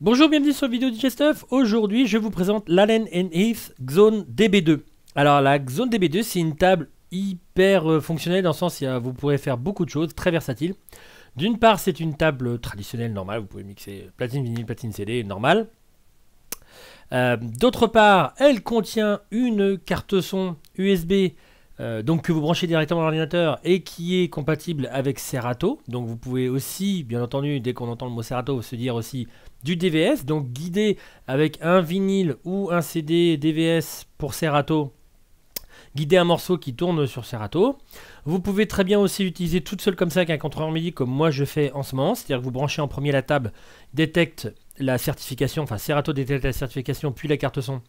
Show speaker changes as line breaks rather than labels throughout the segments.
Bonjour, bienvenue sur la vidéo DJ Stuff. Aujourd'hui, je vous présente l'Allen & Heath Xone DB2. Alors, la Xone DB2, c'est une table hyper fonctionnelle dans le sens où vous pourrez faire beaucoup de choses, très versatile. D'une part, c'est une table traditionnelle normale, vous pouvez mixer platine vinyle, platine CD, normal. D'autre part, elle contient une carte son USB donc que vous branchez directement dans l'ordinateur et qui est compatible avec Serato. Donc vous pouvez aussi, bien entendu, dès qu'on entend le mot Serato, se dire aussi du DVS, donc guidé avec un vinyle ou un CD DVS pour Serato, guider un morceau qui tourne sur Serato. Vous pouvez très bien aussi l'utiliser toute seule comme ça avec un contrôleur MIDI comme moi je fais en ce moment, c'est-à-dire que vous branchez en premier la table, détecte la certification, enfin Serato détecte la certification puis la carte son,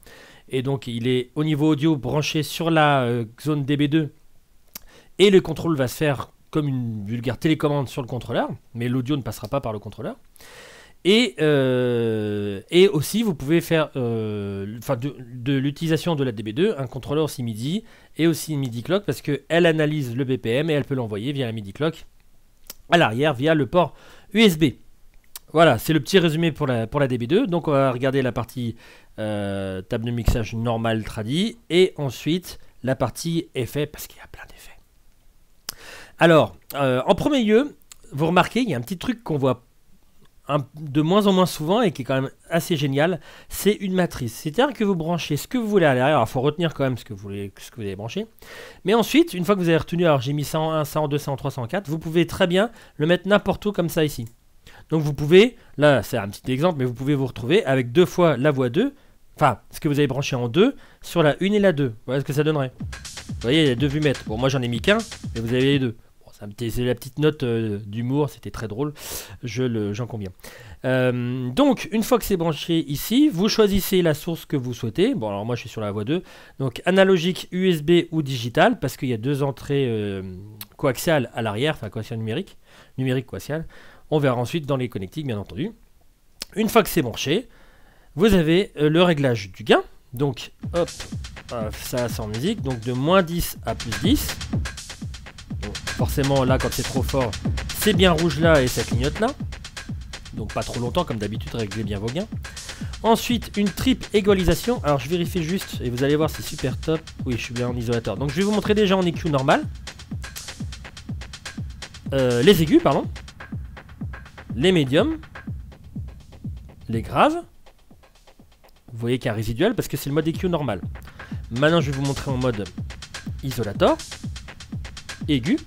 et donc il est au niveau audio branché sur la Xone DB2 et le contrôle va se faire comme une vulgaire télécommande sur le contrôleur, mais l'audio ne passera pas par le contrôleur. Et aussi vous pouvez faire de l'utilisation de la DB2 un contrôleur aussi MIDI et aussi une MIDI clock parce qu'elle analyse le BPM et elle peut l'envoyer via la MIDI clock à l'arrière via le port USB. Voilà, c'est le petit résumé pour la DB2. Donc on va regarder la partie table de mixage normale tradi et ensuite la partie effet parce qu'il y a plein d'effets. Alors, en premier lieu, vous remarquez, il y a un petit truc qu'on voit de moins en moins souvent et qui est quand même assez génial, c'est une matrice. C'est-à-dire que vous branchez ce que vous voulez à l'arrière. Alors il faut retenir quand même ce que vous avez branché. Mais ensuite, une fois que vous avez retenu, alors j'ai mis 101, 102, 103, 104, vous pouvez très bien le mettre n'importe où comme ça ici. Donc vous pouvez, là c'est un petit exemple, mais vous pouvez vous retrouver avec deux fois la voix 2, enfin ce que vous avez branché en 2 sur la 1 et la 2. Voilà ce que ça donnerait. Vous voyez, il y a deux vumettes. Bon, moi j'en ai mis qu'un, mais vous avez les deux. C'est la petite note d'humour, c'était très drôle, j'en conviens. Donc, une fois que c'est branché ici, vous choisissez la source que vous souhaitez. Bon, alors moi je suis sur la voie 2. Donc, analogique, USB ou digital, parce qu'il y a deux entrées coaxiales à l'arrière, enfin coaxial numérique coaxial. On verra ensuite dans les connectiques, bien entendu. Une fois que c'est branché, vous avez le réglage du gain. Donc, hop, ça en musique, donc de moins 10 à plus 10. Donc, forcément là quand c'est trop fort c'est bien rouge là et ça clignote là, donc pas trop longtemps comme d'habitude, réglez bien vos gains. Ensuite une triple égalisation, alors je vérifie juste et vous allez voir c'est super top. Oui, je suis bien en isolateur, donc je vais vous montrer déjà en EQ normal les aigus, pardon, les médiums, les graves. Vous voyez qu'il y a un résiduel parce que c'est le mode EQ normal. Maintenant je vais vous montrer en mode isolator, aigu,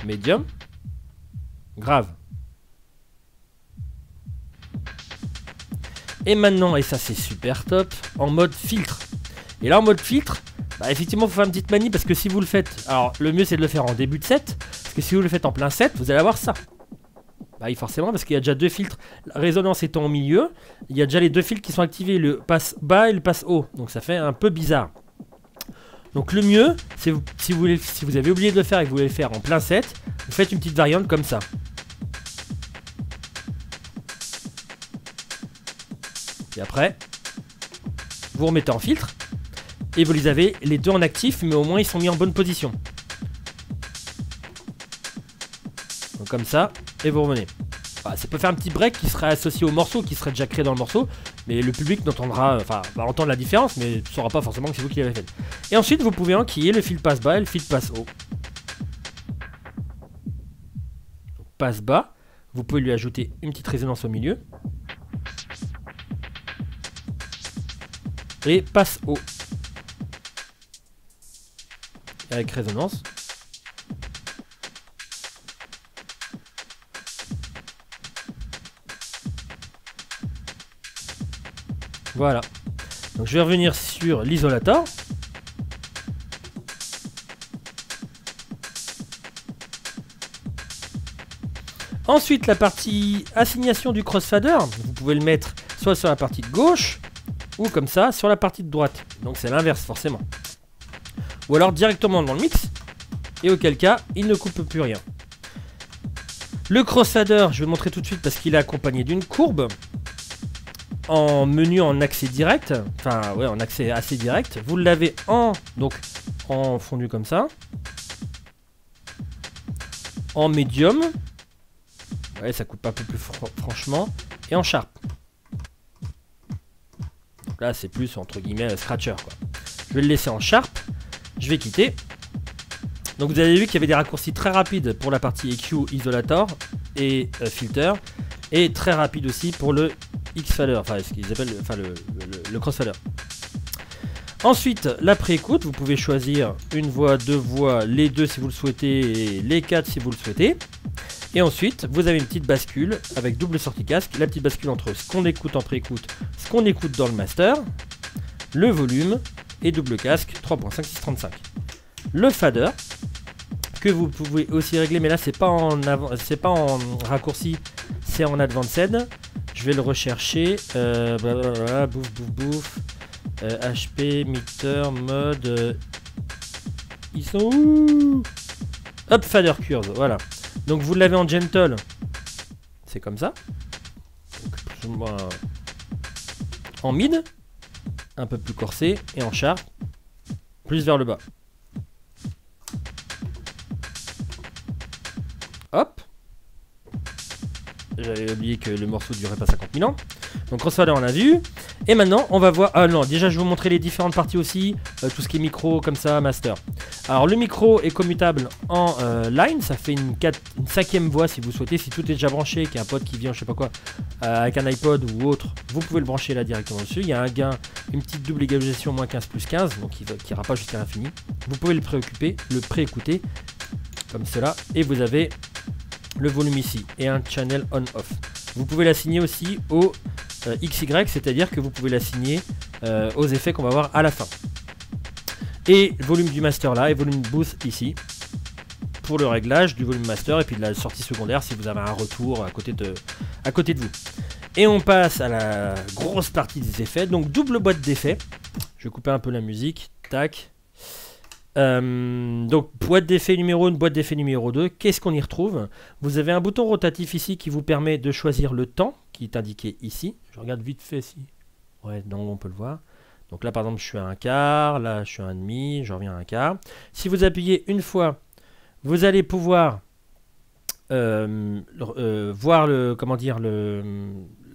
médium, grave. Et maintenant, et ça c'est super top, en mode filtre. Et là en mode filtre, bah, effectivement il faut faire une petite manie parce que si vous le faites, alors le mieux c'est de le faire en début de set, parce que si vous le faites en plein set, vous allez avoir ça. Bah oui, forcément, parce qu'il y a déjà deux filtres, la résonance étant au milieu, il y a déjà les deux filtres qui sont activés, le passe bas et le passe haut, donc ça fait un peu bizarre. Donc le mieux, si vous avez oublié de le faire et que vous voulez le faire en plein set, vous faites une petite variante comme ça. Et après, vous remettez en filtre. Et vous les avez les deux en actif, mais au moins ils sont mis en bonne position. Donc comme ça, et vous revenez. Voilà, ça peut faire un petit break qui serait associé au morceau, qui serait déjà créé dans le morceau. Mais le public n'entendra, enfin, va entendre la différence, mais ne saura pas forcément que c'est vous qui l'avez fait. Et ensuite, vous pouvez enquiller le fil passe bas et le fil passe haut. Donc, passe bas, vous pouvez lui ajouter une petite résonance au milieu. Et passe haut. Avec résonance. Voilà. Donc je vais revenir sur l'isolator. Ensuite la partie assignation du crossfader, vous pouvez le mettre soit sur la partie de gauche ou comme ça sur la partie de droite. Donc c'est l'inverse forcément. Ou alors directement dans le mix, et auquel cas il ne coupe plus rien. Le crossfader, je vais le montrer tout de suite parce qu'il est accompagné d'une courbe. En menu en accès direct, enfin ouais en accès assez direct, vous l'avez donc en fondu comme ça, en médium, ouais ça coupe pas un peu plus franchement, et en sharp. là c'est plus entre guillemets scratcher quoi. Je vais le laisser en sharp, je vais quitter. Donc vous avez vu qu'il y avait des raccourcis très rapides pour la partie EQ, Isolator et Filter, et très rapide aussi pour le X-Fader, enfin ce qu'ils appellent le crossfader. Ensuite, la pré-écoute, vous pouvez choisir une voix, deux voix, les deux si vous le souhaitez, et les quatre si vous le souhaitez. Et ensuite, vous avez une petite bascule avec double sortie casque, la petite bascule entre ce qu'on écoute en pré-écoute, ce qu'on écoute dans le master, le volume et double casque 3.5635. Le fader que vous pouvez aussi régler, mais là c'est pas en raccourci, c'est en advanced. Je vais le rechercher. Blablabla, bouf bouf bouf. HP, meter, mode. Ils sont où? Hop, fader curve, voilà. Donc vous l'avez en gentle, c'est comme ça. Donc, plus ou moins en mid, un peu plus corsé, et en sharp, plus vers le bas. Hop. J'avais oublié que le morceau durait pas 50 000 ans. Donc crossfader on a vu. Et maintenant on va voir... Ah non, déjà je vais vous montrer les différentes parties aussi. Tout ce qui est micro comme ça, master. Alors le micro est commutable en line. Ça fait une cinquième voix si vous souhaitez. Si tout est déjà branché, qu'il y a un pote qui vient, je sais pas quoi, avec un iPod ou autre, vous pouvez le brancher là directement dessus. Il y a un gain, une petite double égalisation moins 15 plus 15. Donc qui ira pas jusqu'à l'infini. Vous pouvez le préécouter comme cela. Et vous avez le volume ici et un channel on-off. Vous pouvez l'assigner aussi au XY, c'est-à-dire que vous pouvez l'assigner aux effets qu'on va voir à la fin. Et volume du master là et volume boost ici pour le réglage du volume master et puis de la sortie secondaire si vous avez un retour à côté de vous. Et on passe à la grosse partie des effets, donc double boîte d'effets. Je vais couper un peu la musique, tac. Donc boîte d'effet numéro 1, boîte d'effet numéro 2, qu'est-ce qu'on y retrouve? Vous avez un bouton rotatif ici qui vous permet de choisir le temps qui est indiqué ici. Je regarde vite fait si... Ouais, non, on peut le voir. Donc là par exemple je suis à un quart, là je suis à un demi, je reviens à un quart. Si vous appuyez une fois, vous allez pouvoir voir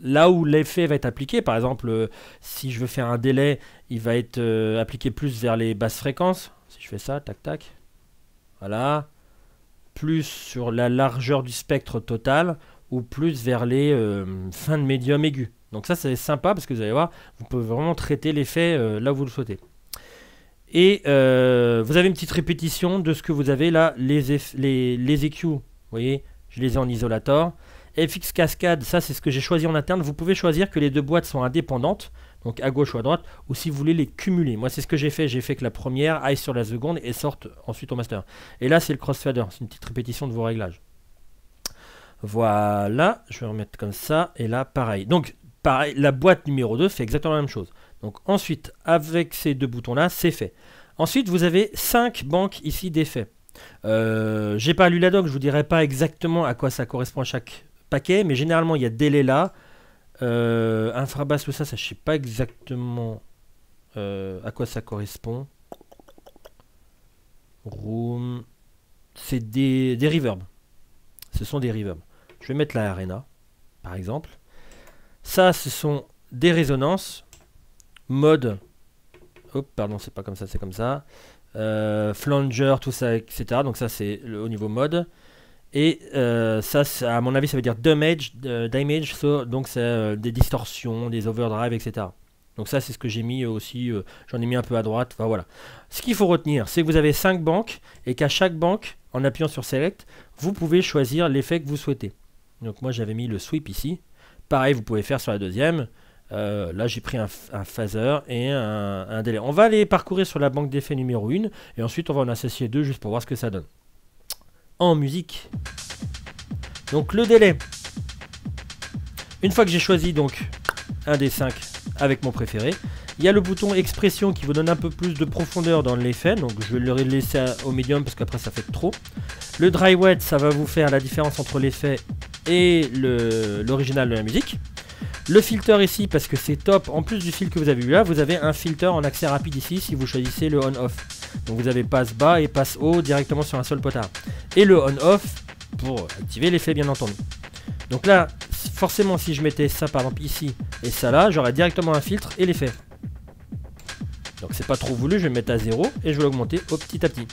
là où l'effet va être appliqué. Par exemple, si je veux faire un délai, il va être appliqué plus vers les basses fréquences. Si je fais ça, tac tac, voilà, plus sur la largeur du spectre total ou plus vers les fins de médium aigu. Donc ça c'est sympa parce que vous allez voir, vous pouvez vraiment traiter l'effet là où vous le souhaitez. Et vous avez une petite répétition de ce que vous avez là, les EQ, vous voyez, je les ai en isolator. FX Cascade, ça c'est ce que j'ai choisi en interne. Vous pouvez choisir que les deux boîtes sont indépendantes, donc à gauche ou à droite, ou si vous voulez les cumuler. Moi c'est ce que j'ai fait que la première aille sur la seconde et sorte ensuite au master. Et là c'est le crossfader, c'est une petite répétition de vos réglages. Voilà, je vais remettre comme ça, et là pareil. Donc pareil, la boîte numéro 2 fait exactement la même chose. Donc ensuite, avec ces deux boutons là, c'est fait. Ensuite vous avez 5 banques ici d'effets. J'ai pas lu la doc, je vous dirai pas exactement à quoi ça correspond à chaque paquet, mais généralement il y a délai là, infrabasse, tout ça, je sais pas exactement à quoi ça correspond. Room, c'est des reverbs, ce sont des reverbs. Je vais mettre la arena par exemple. Ça ce sont des résonances, mode, oh pardon c'est pas comme ça, c'est comme ça, flanger, tout ça, etc. Donc ça c'est au niveau mode. Et ça, à mon avis, ça veut dire damage, donc c'est des distorsions, des overdrive, etc. Donc ça, c'est ce que j'ai mis aussi, j'en ai mis un peu à droite, enfin voilà. Ce qu'il faut retenir, c'est que vous avez 5 banques, et qu'à chaque banque, en appuyant sur Select, vous pouvez choisir l'effet que vous souhaitez. Donc moi, j'avais mis le sweep ici. Pareil, vous pouvez faire sur la deuxième. Là, j'ai pris un phaser et un délai. On va aller parcourir sur la banque d'effets numéro 1, et ensuite, on va en associer 2 juste pour voir ce que ça donne. En musique. Donc le délai. Une fois que j'ai choisi donc un des 5 avec mon préféré, il y a le bouton expression qui vous donne un peu plus de profondeur dans l'effet. Donc je vais le laisser au médium parce qu'après ça fait trop. Le dry wet, ça va vous faire la différence entre l'effet et l'original de la musique. Le filter ici, parce que c'est top, en plus du fil que vous avez vu là, vous avez un filter en accès rapide ici si vous choisissez le on-off. Donc vous avez passe bas et passe haut directement sur un seul potard. Et le on-off pour activer l'effet bien entendu. Donc là, forcément si je mettais ça par exemple ici et ça là, j'aurais directement un filtre et l'effet. Donc c'est pas trop voulu, je vais le mettre à 0 et je vais l'augmenter au petit à petit.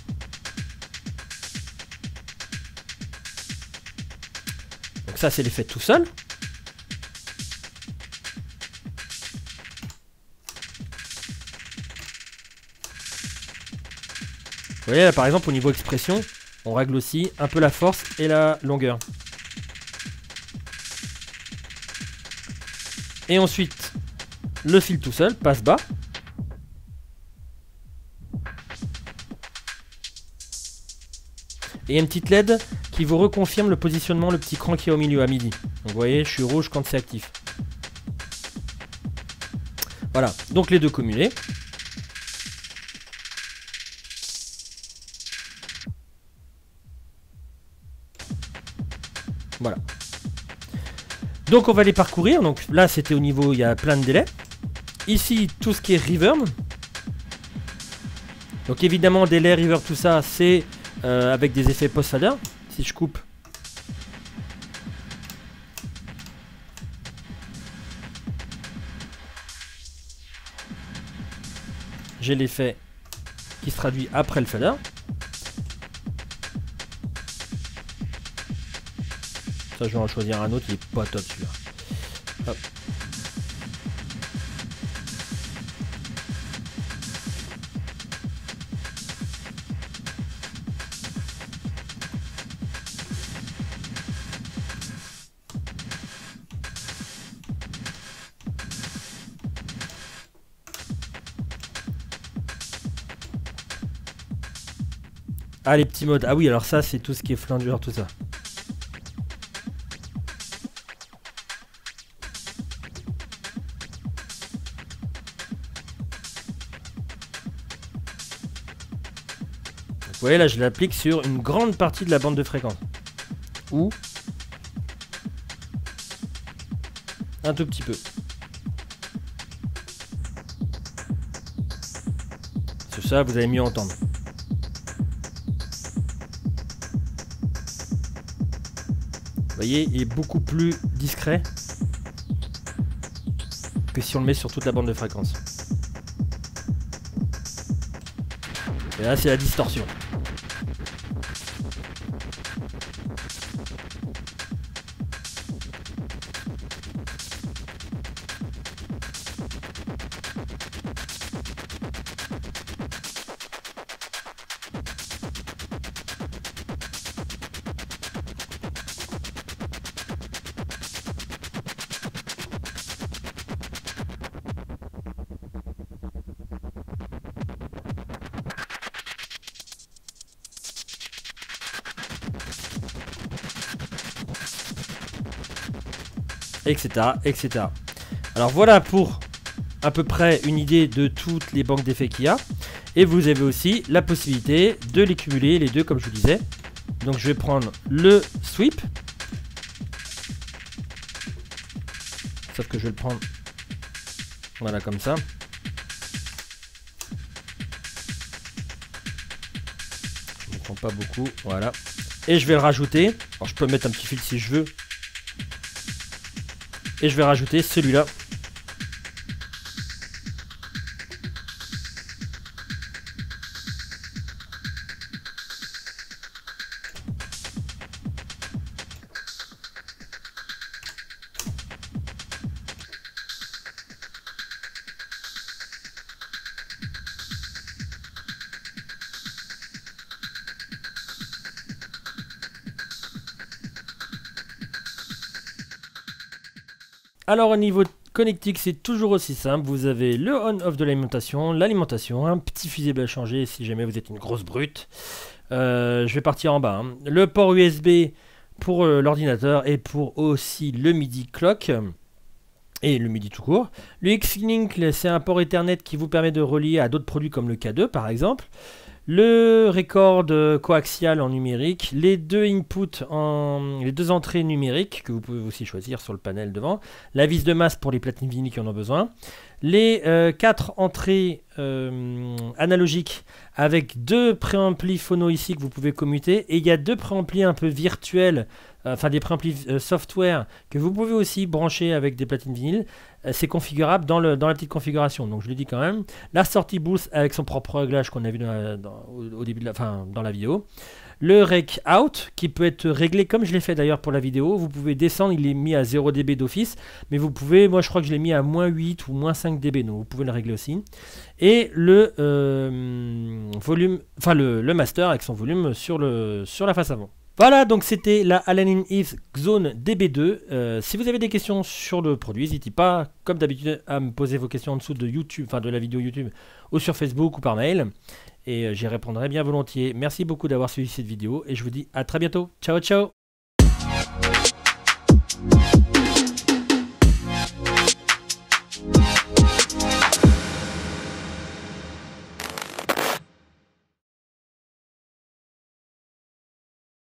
Donc ça c'est l'effet tout seul. Vous voyez là par exemple au niveau expression, on règle aussi un peu la force et la longueur. Et ensuite, le fil tout seul passe bas. Et une petite LED qui vous reconfirme le positionnement, le petit cran qui est au milieu à midi. Donc vous voyez, je suis rouge quand c'est actif. Voilà, donc les deux cumulés. Voilà. Donc on va les parcourir. Donc là c'était au niveau, il y a plein de délais. Ici tout ce qui est reverb. Donc évidemment délai, reverb, tout ça c'est avec des effets post-fader. Si je coupe. J'ai l'effet qui se traduit après le fader. Ça, je vais en choisir un autre, il est pas top celui-là. Hop. Ah, les petits modes. Ah oui, alors ça, c'est tout ce qui est flanger, tout ça. Vous voyez là je l'applique sur une grande partie de la bande de fréquence. Ou un tout petit peu. C'est ça, vous allez mieux entendre. Vous voyez, il est beaucoup plus discret que si on le met sur toute la bande de fréquence. Et là c'est la distorsion. Etc, etc. Alors voilà pour à peu près une idée de toutes les banques d'effets qu'il y a. Et vous avez aussi la possibilité de les cumuler, les deux comme je vous disais. Donc je vais prendre le sweep. Sauf que je vais le prendre voilà comme ça. Je ne prends pas beaucoup, voilà. Et je vais le rajouter. Alors je peux mettre un petit fil si je veux. Et je vais rajouter celui-là. Alors au niveau connectique, c'est toujours aussi simple. Vous avez le on-off de l'alimentation, un petit fusible à changer si jamais vous êtes une grosse brute. Je vais partir en bas. Hein. Le port USB pour l'ordinateur et pour aussi le MIDI clock et le MIDI tout court. Le X-Link, c'est un port Ethernet qui vous permet de relier à d'autres produits comme le K2 par exemple. Le record coaxial en numérique, les deux inputs, les deux entrées numériques que vous pouvez aussi choisir sur le panel devant, la vis de masse pour les platines vinyles qui en ont besoin, les 4 entrées analogiques avec 2 préamplis phono ici que vous pouvez commuter, et il y a 2 préamplis un peu virtuels enfin des préamplis software que vous pouvez aussi brancher avec des platines vinyle. C'est configurable dans la petite configuration, donc je le dis quand même. La sortie boost avec son propre réglage qu'on a vu au début de dans la vidéo. Le rec out qui peut être réglé comme je l'ai fait d'ailleurs pour la vidéo. Vous pouvez descendre, il est mis à 0 dB d'office, mais vous pouvez, moi je crois que je l'ai mis à moins 8 ou moins 5 dB, donc vous pouvez le régler aussi. Et le volume, enfin le master avec son volume sur la face avant. Voilà, donc c'était la Allen Heath Xone DB2. Si vous avez des questions sur le produit, n'hésitez pas, comme d'habitude, à me poser vos questions en dessous de YouTube, enfin de la vidéo YouTube, ou sur Facebook ou par mail. Et j'y répondrai bien volontiers. Merci beaucoup d'avoir suivi cette vidéo et je vous dis à très bientôt. Ciao, ciao!